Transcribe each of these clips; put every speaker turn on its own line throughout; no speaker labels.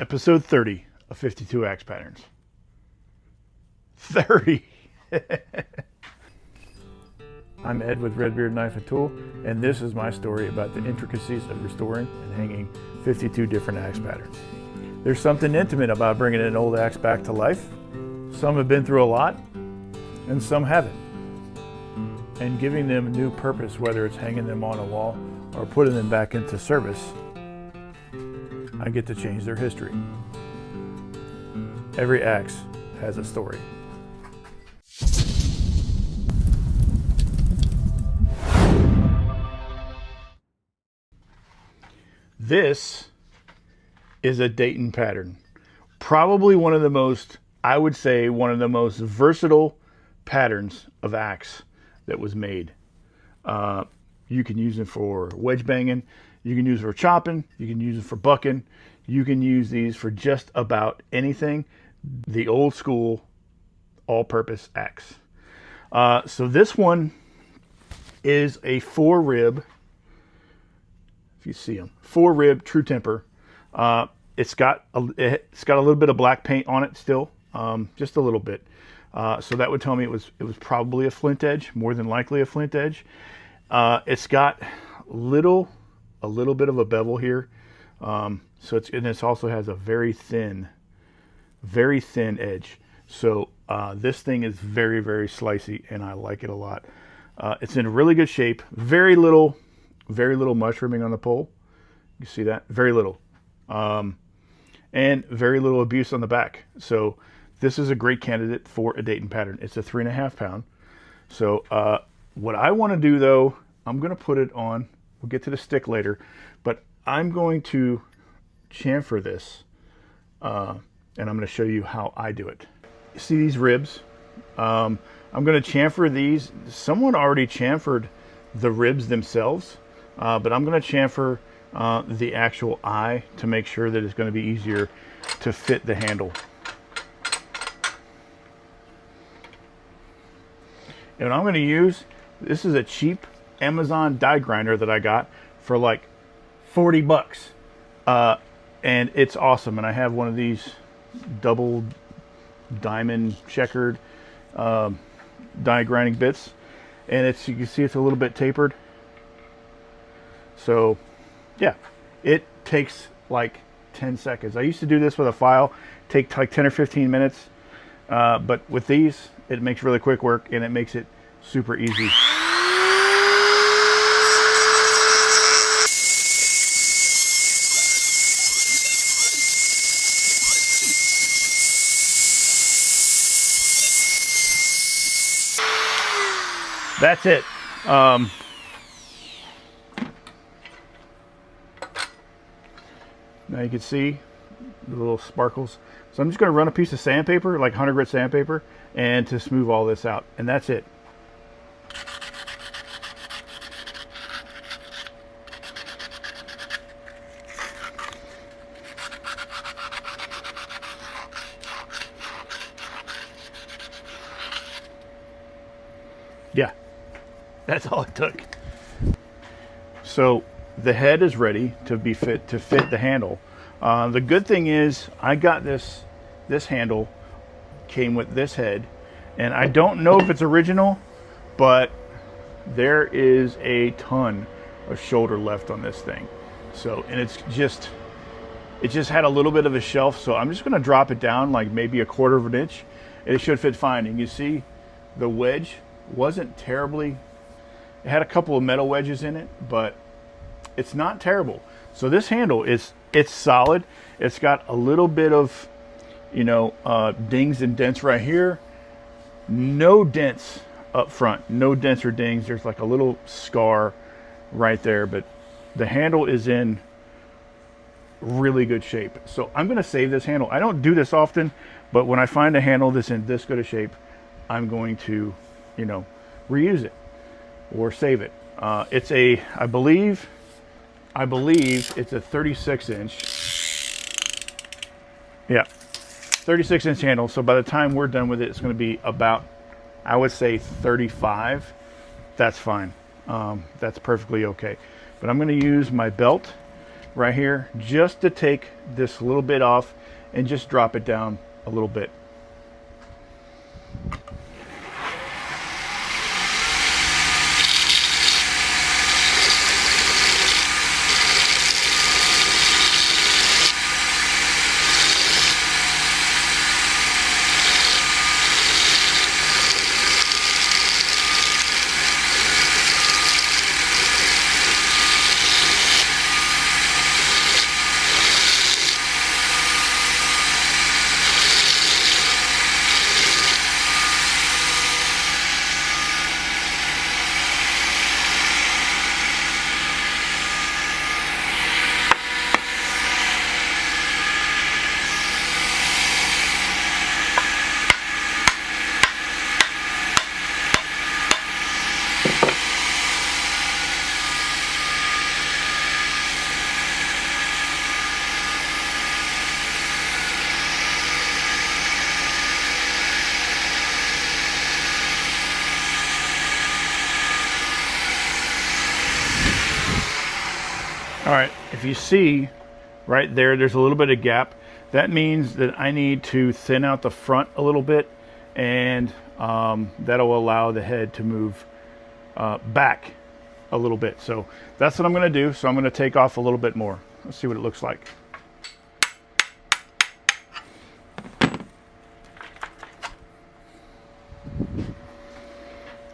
Episode 30 of 52 Axe Patterns. 30! I'm Ed with Redbeard Knife and Tool, and this is my story about the intricacies of restoring and hanging 52 different axe patterns. There's something intimate about bringing an old axe back to life. Some have been through a lot, and some haven't. And giving them new purpose, whether it's hanging them on a wall or putting them back into service, I get to change their history. Every axe has a story. This is a Dayton pattern. Probably one of the most, I would say, one of the most versatile patterns of axe that was made. You can use it for wedge banging, you can use it for chopping, you can use it for bucking, you can use these for just about anything. The old school all-purpose axe. So this one is a 4-rib, if you see them, 4-rib true temper. It's got a little bit of black paint on it still, just a little bit. So that would tell me it was probably a flint edge, more than likely a flint edge. It's got a little bit of a bevel here, so it also has a very thin edge. So this thing is very, very slicey, and I like it a lot. It's in really good shape. Very little mushrooming on the pole. You see that? Very little, and very little abuse on the back. So this is a great candidate for a Dayton pattern. It's a 3.5 pound. So what I want to do though, I'm going to put it on. We'll get to the stick later, but I'm going to chamfer this, and I'm going to show you how I do it. You see these ribs? I'm going to chamfer these. Someone already chamfered the ribs themselves, but I'm going to chamfer the actual eye to make sure that it's going to be easier to fit the handle. And I'm going to use, this is a cheap Amazon die grinder that I got for like 40 bucks. And it's awesome. And I have one of these double diamond checkered die grinding bits. And it's, you can see it's a little bit tapered. So yeah, it takes like 10 seconds. I used to do this with a file, take like 10 or 15 minutes. But with these, it makes really quick work, and it makes it super easy. That's it. Now you can see the little sparkles. So I'm just going to run a piece of sandpaper, like 100 grit sandpaper, and to smooth all this out. And that's it. Yeah, that's all it took. So the head is ready to be fit the handle. The good thing is I got this handle came with this head, and I don't know if it's original, but there is a ton of shoulder left on this thing. So, and it just had a little bit of a shelf, so I'm just going to drop it down like maybe 1/4 of an inch. It should fit fine. And you see the wedge wasn't terribly, it had a couple of metal wedges in it, but it's not terrible. So this handle it's solid. It's got a little bit of, dings and dents right here. No dents up front, no dents or dings. There's like a little scar right there, but the handle is in really good shape. So I'm going to save this handle. I don't do this often, but when I find a handle that's in this good a shape, I'm going to, reuse it or save it. It's a, I believe it's a 36 inch. Yeah, 36 inch handle. So by the time we're done with it, it's going to be about, I would say 35. That's fine. That's perfectly okay. But I'm going to use my belt right here, just to take this little bit off and just drop it down a little bit. All right, if you see right there, there's a little bit of gap. That means that I need to thin out the front a little bit, and that'll allow the head to move back a little bit. So that's what I'm going to do. So I'm going to take off a little bit more. Let's see what it looks like.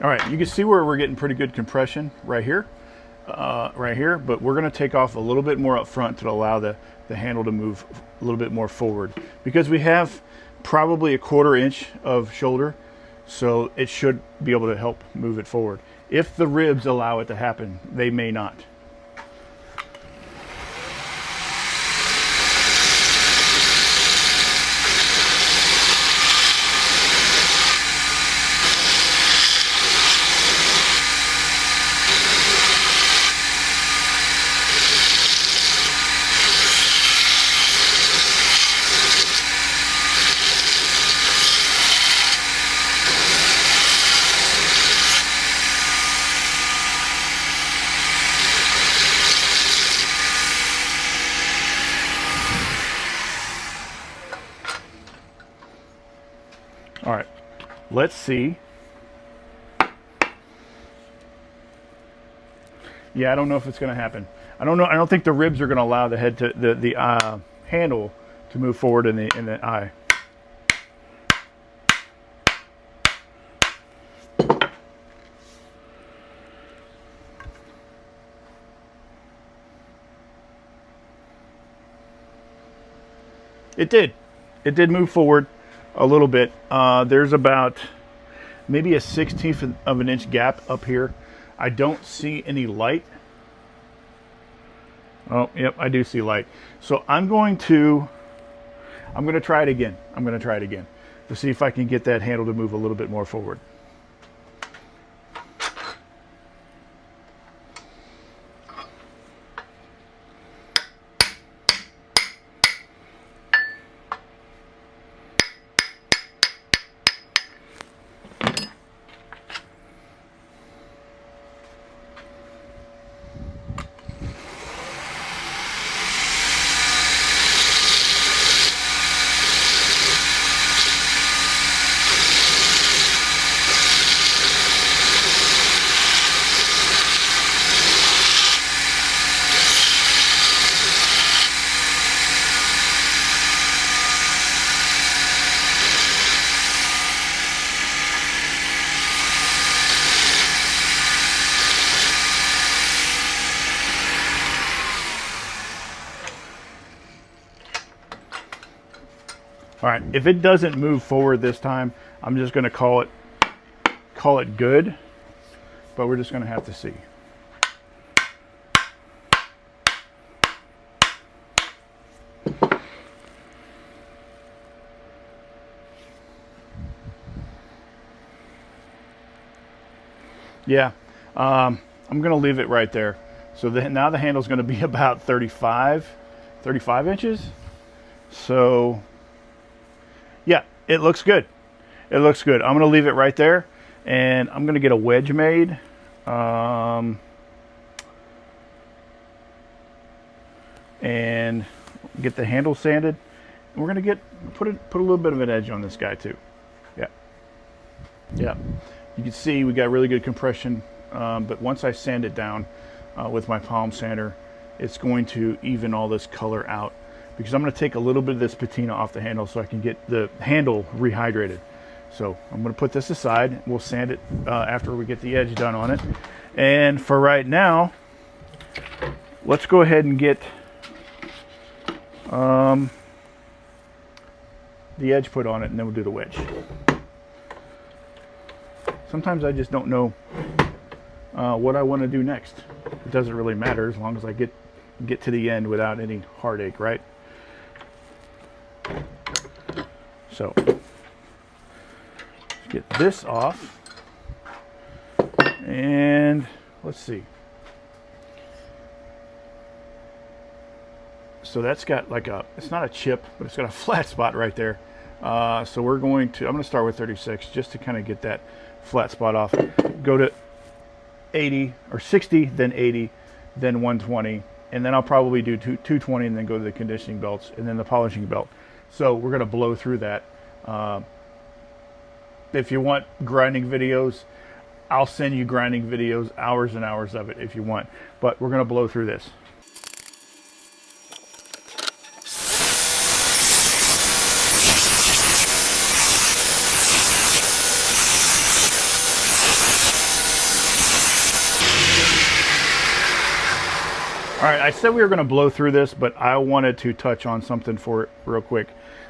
All right, you can see where we're getting pretty good compression right here. But we're going to take off a little bit more up front to allow the handle to move a little bit more forward, because we have probably a 1/4 inch of shoulder, so it should be able to help move it forward. If the ribs allow it to happen, they may not. All right, let's see. Yeah, I don't know if it's going to happen. I don't know. I don't think the ribs are going to allow the head to the handle to move forward in the eye. It did. It did move forward a little bit. There's about maybe a 1/16 of an inch gap up here. I don't see any light. Oh, yep, I do see light. So I'm going to try it again. I'm going to try it again to see if I can get that handle to move a little bit more forward. All right, if it doesn't move forward this time, I'm just going to call it good, but we're just going to have to see. Yeah, I'm going to leave it right there. So now the handle is going to be about 35 inches. So yeah, it looks good. It looks good. I'm going to leave it right there, and I'm going to get a wedge made. and get the handle sanded. And we're gonna put a little bit of an edge on this guy too. Yeah, yeah. You can see we got really good compression, but once I sand it down with my palm sander, it's going to even all this color out, because I'm going to take a little bit of this patina off the handle so I can get the handle rehydrated. So I'm going to put this aside. We'll sand it after we get the edge done on it. And for right now, let's go ahead and get the edge put on it, and then we'll do the wedge. Sometimes I just don't know what I want to do next. It doesn't really matter as long as I get to the end without any heartache, right? So get this off, and let's see. So that's got like it's not a chip, but it's got a flat spot right there. So I'm going to start with 36 just to kind of get that flat spot off. Go to 80 or 60, then 80, then 120, and then I'll probably do 220 and then go to the conditioning belts and then the polishing belt. So we're going to blow through that. If you want grinding videos, I'll send you grinding videos, hours and hours of it if you want, but we're going to blow through this. All right, I said we were going to blow through this, but I wanted to touch on something for it real quick.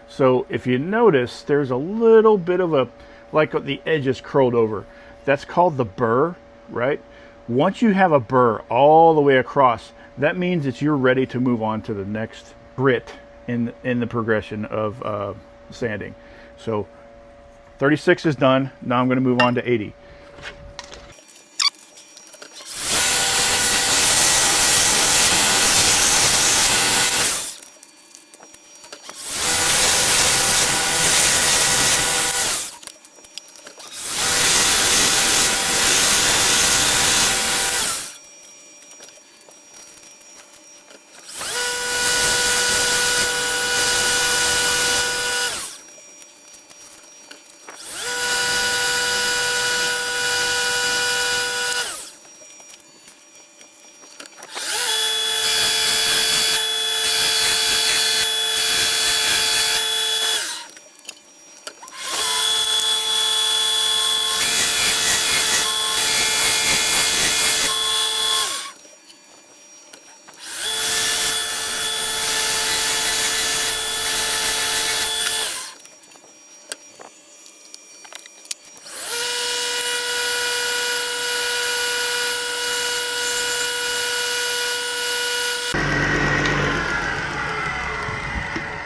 So if you notice, there's a little bit of like the edge is curled over. That's called the burr, right? Once you have a burr all the way across, that means that you're ready to move on to the next grit in the progression of sanding. So 36 is done. Now I'm going to move on to 80.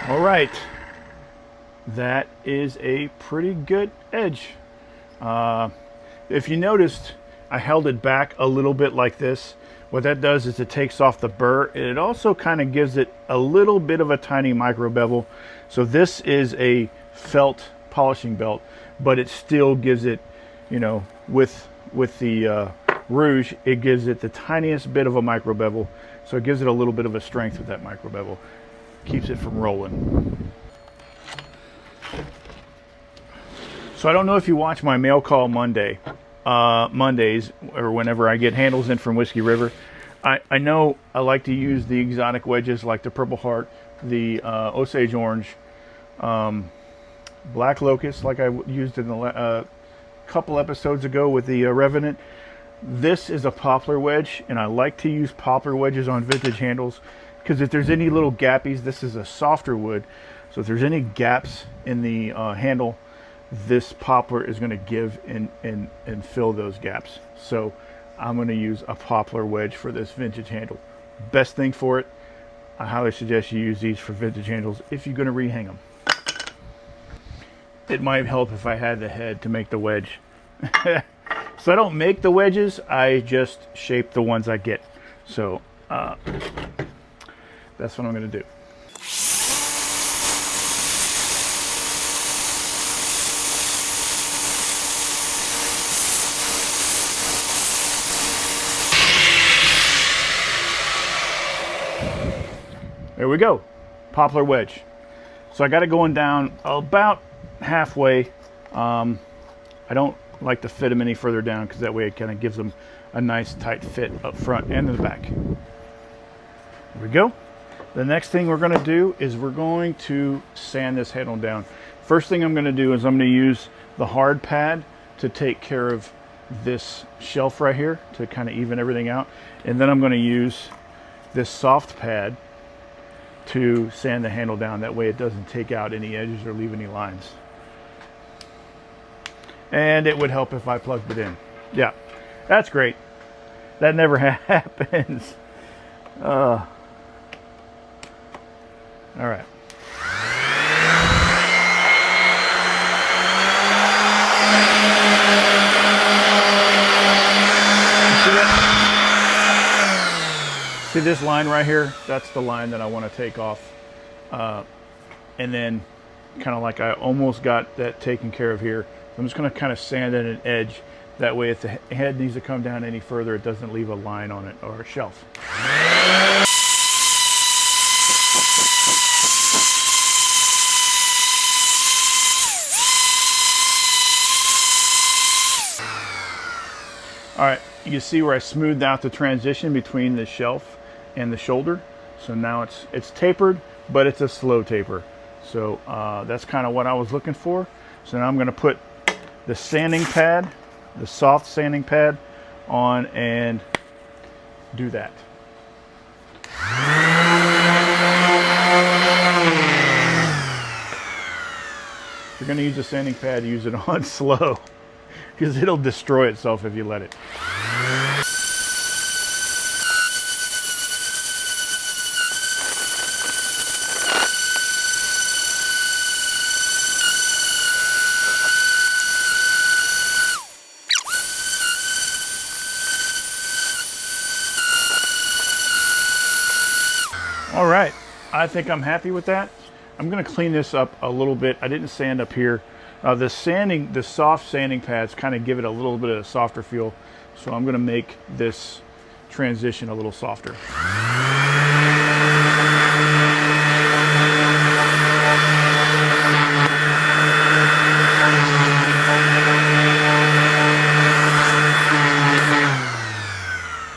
All right, that is a pretty good edge. If you noticed, I held it back a little bit like this. What that does is it takes off the burr, and it also kind of gives it a little bit of a tiny micro bevel. So this is a felt polishing belt, but it still gives it, you know, with the rouge, it gives it the tiniest bit of a micro bevel. So it gives it a little bit of a strength with that micro bevel. Keeps it from rolling. So I don't know if you watch my mail call Mondays, or whenever I get handles in from Whiskey River. I know I like to use the exotic wedges like the Purple Heart, the Osage Orange, Black Locust, like I used in the couple episodes ago with the Revenant. This is a poplar wedge, and I like to use poplar wedges on vintage handles, because if there's any little gappies, this is a softer wood, so if there's any gaps in the handle, this poplar is going to give and fill those gaps. So I'm going to use a poplar wedge for this vintage handle. Best thing for it, I highly suggest you use these for vintage handles if you're going to rehang them. It might help if I had the head to make the wedge. So I don't make the wedges, I just shape the ones I get. So that's what I'm going to do. There we go, poplar wedge. So I got it going down about halfway. I don't like to fit them any further down because that way it kind of gives them a nice tight fit up front and in the back. There we go. The next thing we're going to do is we're going to sand this handle down. First thing I'm going to do is I'm going to use the hard pad to take care of this shelf right here to kind of even everything out. And then I'm going to use this soft pad to sand the handle down. That way it doesn't take out any edges or leave any lines. And it would help if I plugged it in. Yeah, that's great. That never happens. All right. See this line right here? That's the line that I want to take off. And then kind of like I almost got that taken care of here. I'm just going to kind of sand in an edge. That way if the head needs to come down any further, it doesn't leave a line on it or a shelf. All right, you can see where I smoothed out the transition between the shelf and the shoulder. So now it's tapered, but it's a slow taper. So that's kind of what I was looking for. So now I'm going to put the sanding pad, the soft sanding pad on and do that. If you're going to use a sanding pad, use it on slow because it'll destroy itself if you let it. All right, I think I'm happy with that. I'm going to clean this up a little bit. I didn't sand up here. The soft sanding pads kind of give it a little bit of a softer feel. So I'm going to make this transition a little softer.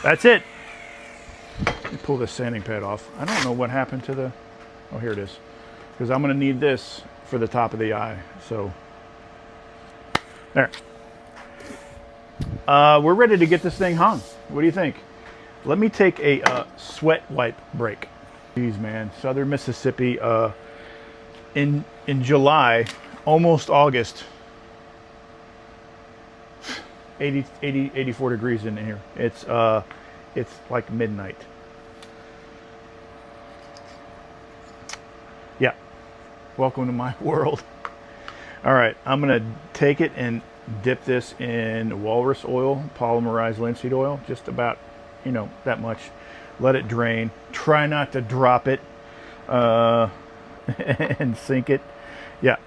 That's it. Let me pull this sanding pad off. I don't know what happened to the, oh, here it is. Because I'm going to need this for the top of the eye. So, there. We're ready to get this thing hung. What do you think? Let me take a sweat wipe break. Jeez, man. Southern Mississippi in July, almost August. 84 degrees in here. It's like midnight. Yeah. Welcome to my world. All right, I'm gonna take it and dip this in walrus oil, polymerized linseed oil, just about, you know, that much. Let it drain. Try not to drop it and sink it. Yeah.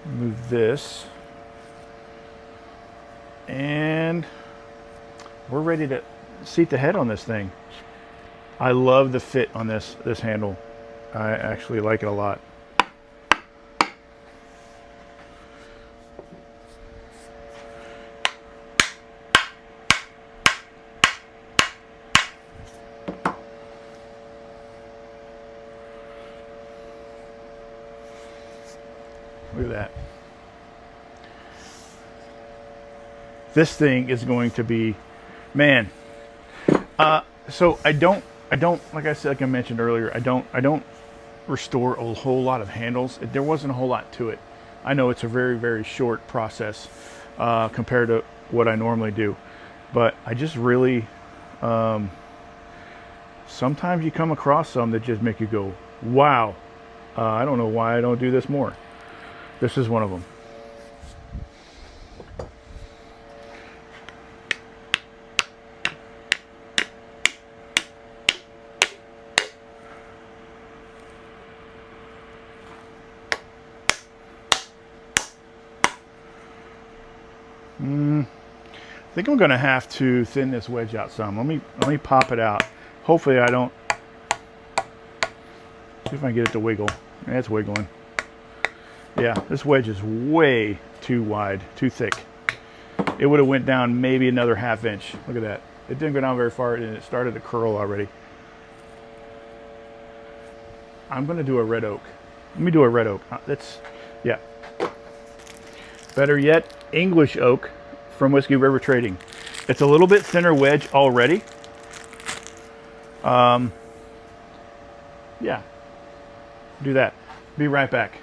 Move this. And we're ready to seat the head on this thing. I love the fit on this handle. I actually like it a lot. Look at that. This thing is going to be, man. So I don't, like I said, like I mentioned earlier, I don't restore a whole lot of handles. There wasn't a whole lot to it. I know it's a very, very short process compared to what I normally do, but I just really, sometimes you come across some that just make you go, wow. I don't know why I don't do this more. This is one of them. I think I'm going to have to thin this wedge out some. Let me pop it out Hopefully I don't. See if I can get it to wiggle. Yeah, it's wiggling. Yeah, this wedge is way too wide, too thick. It would have went down maybe another 1/2 inch. Look at that. It didn't go down very far, and it started to curl already. I'm going to do a red oak. Let me do a red oak. That's, yeah. Better yet, English oak from Whiskey River Trading. It's a little bit thinner wedge already. Yeah. Do that. Be right back.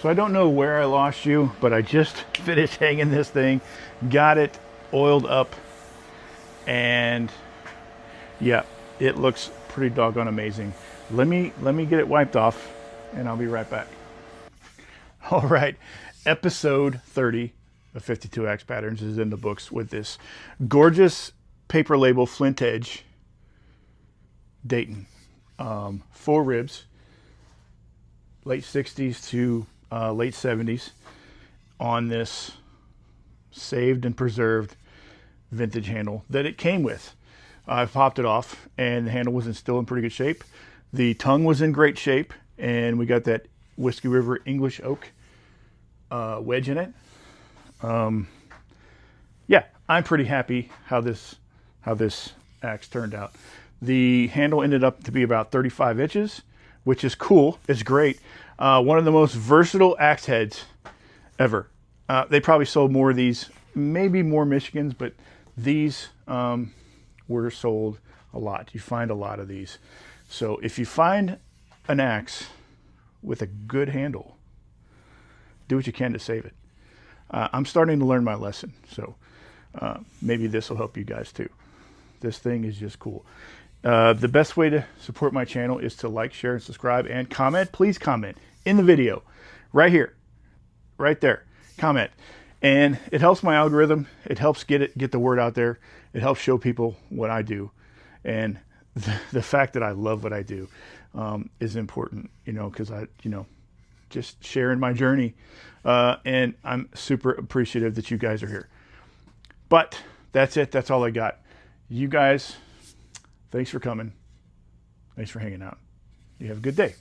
So I don't know where I lost you, but I just finished hanging this thing, got it oiled up, and yeah, it looks pretty doggone amazing. Let me get it wiped off, and I'll be right back. All right, episode 30 of 52 Axe Patterns is in the books with this gorgeous paper label Flint Edge Dayton. 4 ribs, late 60s to late 70s on this saved and preserved vintage handle that it came with. I popped it off, and the handle was still in pretty good shape. The tongue was in great shape, and we got that Whiskey River English oak wedge in it. Yeah, I'm pretty happy how this axe turned out. The handle ended up to be about 35 inches, which is cool. It's great. One of the most versatile axe heads ever. They probably sold more of these, maybe more Michigans, but these were sold a lot. You find a lot of these. So if you find an axe with a good handle, do what you can to save it. I'm starting to learn my lesson, so maybe this will help you guys too. This thing is just cool. The best way to support my channel is to like, share, and subscribe, and comment. Please comment in the video, right here, right there. Comment, and it helps my algorithm. It helps get the word out there. It helps show people what I do, and the fact that I love what I do is important. You know, because just sharing my journey, and I'm super appreciative that you guys are here. But that's it. That's all I got. You guys, thanks for coming. Thanks for hanging out. You have a good day.